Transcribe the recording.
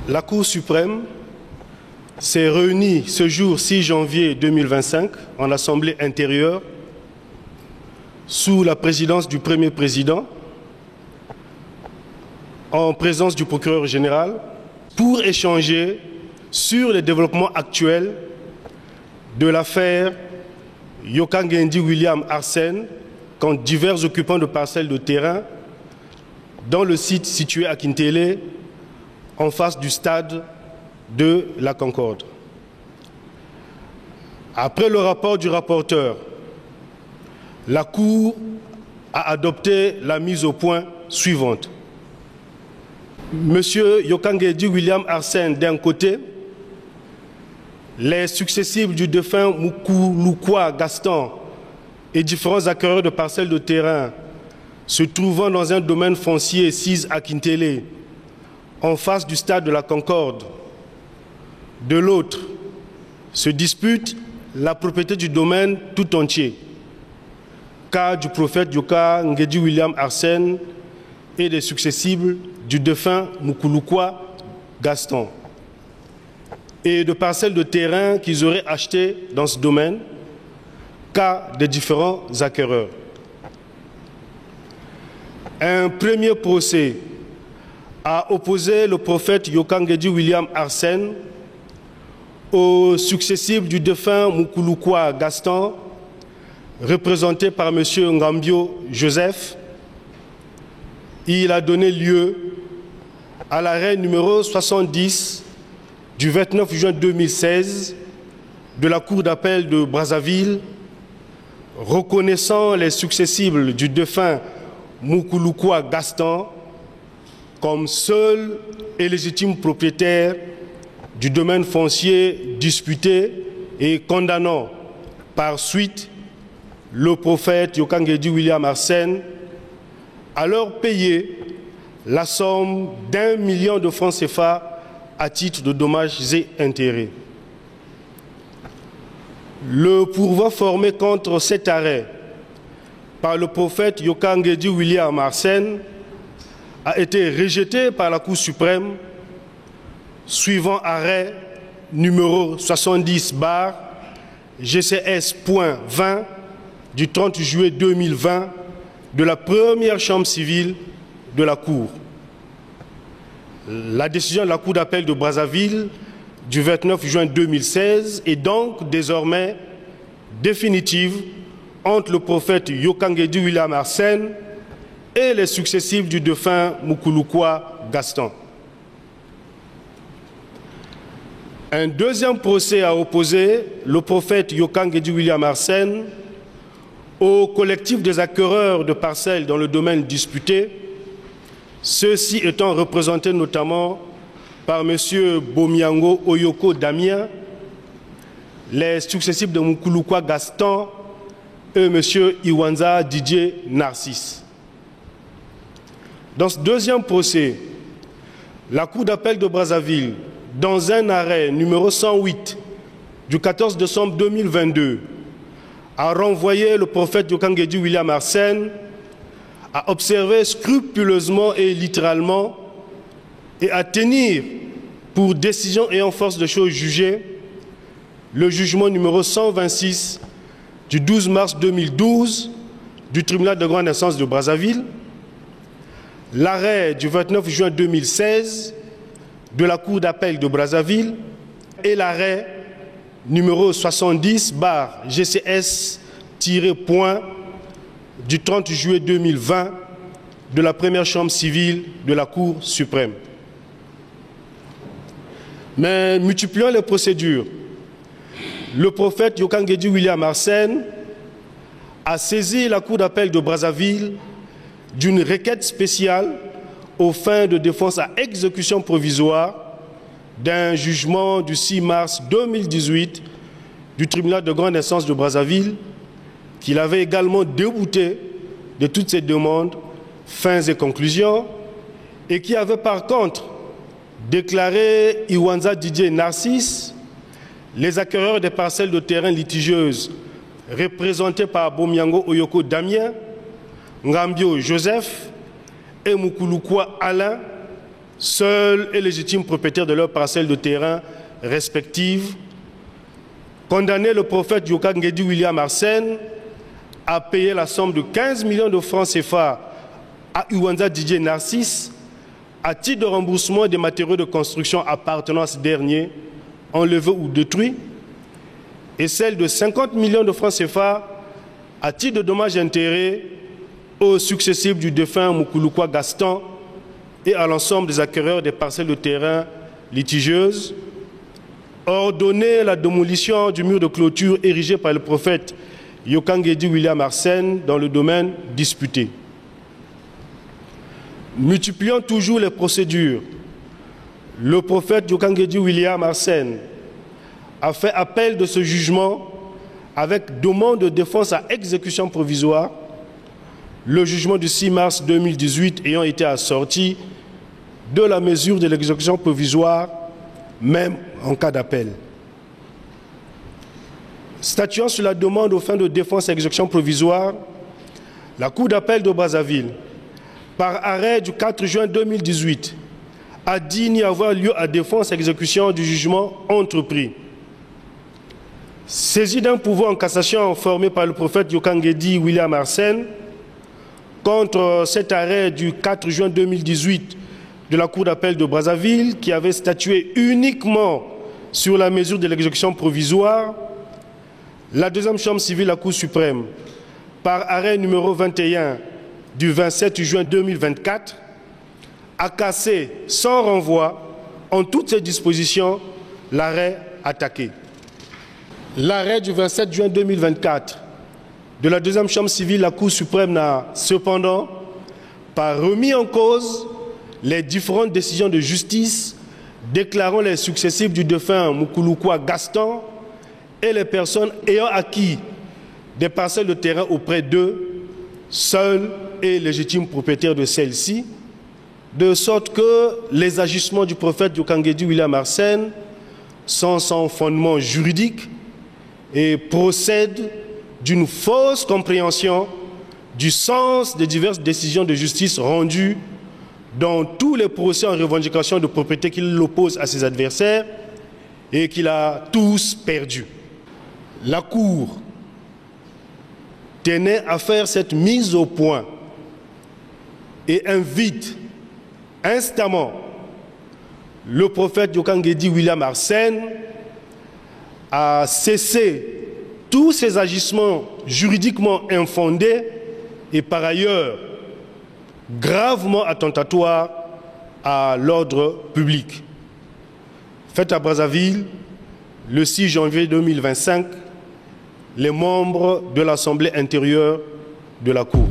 La Cour suprême s'est réunie ce jour 6 janvier 2025 en Assemblée intérieure sous la présidence du Premier président, en présence du procureur général, pour échanger sur les développements actuels de l'affaire Yokang William Arsène contre divers occupants de parcelles de terrain dans le site situé à Kintélé, en face du stade de la Concorde. Après le rapport du rapporteur, la Cour a adopté la mise au point suivante. Monsieur Yokang William Arsène d'un côté, les successifs du défunt Mukulukuwa Gaston et différents acquéreurs de parcelles de terrain se trouvant dans un domaine foncier 6 à Kintélé, en face du stade de la Concorde. De l'autre, se dispute la propriété du domaine tout entier, cas du prophète Yokang William Arsène et des successibles du défunt Mukulukuwa Gaston, et de parcelles de terrain qu'ils auraient achetées dans ce domaine, cas des différents acquéreurs. Un premier procès a opposé le prophète Yokang William Arsène aux successifs du défunt Mukulukuwa Gaston, représenté par M. Ngambio Joseph. Il a donné lieu à l'arrêt numéro 70 du 29 juin 2016 de la Cour d'appel de Brazzaville, reconnaissant les successibles du défunt Mukulukuwa Gaston comme seul et légitime propriétaire du domaine foncier disputé et condamnant par suite le prophète Yokang William Arsène à leur payer la somme d'1 million de francs CFA à titre de dommages et intérêts. Le pourvoi formé contre cet arrêt par le prophète Yokang William Arsène a été rejeté par la Cour suprême, suivant arrêt numéro 70/GCS.20 du 30 juillet 2020 de la première chambre civile de la Cour. La décision de la Cour d'appel de Brazzaville du 29 juin 2016 est donc désormais définitive entre le prophète Yokang William Arsène et les successifs du défunt Mukulukuwa Gaston. Un deuxième procès a opposé le prophète Yokang William Arsène au collectif des acquéreurs de parcelles dans le domaine disputé, ceux-ci étant représentés notamment par M. Bomiango Oyoko Damien, les successifs de Mukulukuwa Gaston et M. Iwanza Didier Narcisse. Dans ce deuxième procès, la Cour d'appel de Brazzaville, dans un arrêt numéro 108 du 14 décembre 2022, a renvoyé le prophète Yokang William Arsène à observer scrupuleusement et littéralement et à tenir pour décision ayant force de chose jugée le jugement numéro 126 du 12 mars 2012 du tribunal de grande instance de Brazzaville, l'arrêt du 29 juin 2016 de la Cour d'appel de Brazzaville et l'arrêt numéro 70/GCS-point du 30 juillet 2020 de la première chambre civile de la Cour suprême. Mais multipliant les procédures, le prophète Yokang William Arsène a saisi la Cour d'appel de Brazzaville d'une requête spéciale aux fins de défense à exécution provisoire d'un jugement du 6 mars 2018 du tribunal de grande instance de Brazzaville, qu'il avait également débouté de toutes ses demandes, fins et conclusions, et qui avait par contre déclaré Iwanza Didier Narcisse, les acquéreurs des parcelles de terrain litigieuses représentés par Bomiango Oyoko Damien, Ngambio Joseph et Moukouloukoua Alain, seuls et légitimes propriétaires de leurs parcelles de terrain respectives, condamner le prophète Yokangedi William Arsène à payer la somme de 15 millions de francs CFA à Uwanza Didier Narcisse à titre de remboursement des matériaux de construction appartenant à ce dernier, enlevés ou détruits, et celle de 50 millions de francs CFA à titre de dommages et intérêts aux successifs du défunt Moukouloukoua Gaston et à l'ensemble des acquéreurs des parcelles de terrain litigieuses, ordonner la démolition du mur de clôture érigé par le prophète Yokangedi William Arsène dans le domaine disputé. Multipliant toujours les procédures, le prophète Yokangedi William Arsène a fait appel de ce jugement avec demande de défense à exécution provisoire, le jugement du 6 mars 2018 ayant été assorti de la mesure de l'exécution provisoire, même en cas d'appel. Statuant sur la demande aux fins de défense et exécution provisoire, la Cour d'appel de Brazzaville, par arrêt du 4 juin 2018, a dit n'y avoir lieu à défense et exécution du jugement entrepris. Saisi d'un pouvoir en cassation formé par le prophète Yokangedi William Arsène contre cet arrêt du 4 juin 2018 de la Cour d'appel de Brazzaville qui avait statué uniquement sur la mesure de l'exécution provisoire, la deuxième chambre civile, la Cour suprême, par arrêt numéro 21 du 27 juin 2024, a cassé sans renvoi en toutes ses dispositions l'arrêt attaqué. L'arrêt du 27 juin 2024 de la deuxième chambre civile, la Cour suprême n'a cependant pas remis en cause les différentes décisions de justice déclarant les successifs du défunt Moukouloukoua Gaston et les personnes ayant acquis des parcelles de terrain auprès d'eux, seuls et légitimes propriétaires de celles-ci, de sorte que les agissements du prophète Yokangedi William Arsène sont sans fondement juridique et procèdent d'une fausse compréhension du sens des diverses décisions de justice rendues dans tous les procès en revendication de propriété qu'il oppose à ses adversaires et qu'il a tous perdus. La Cour tenait à faire cette mise au point et invite instamment le prophète Yokangedi William Arsène à cesser tous ces agissements juridiquement infondés et par ailleurs gravement attentatoires à l'ordre public. Fait à Brazzaville, le 6 janvier 2025, les membres de l'Assemblée intérieure de la Cour.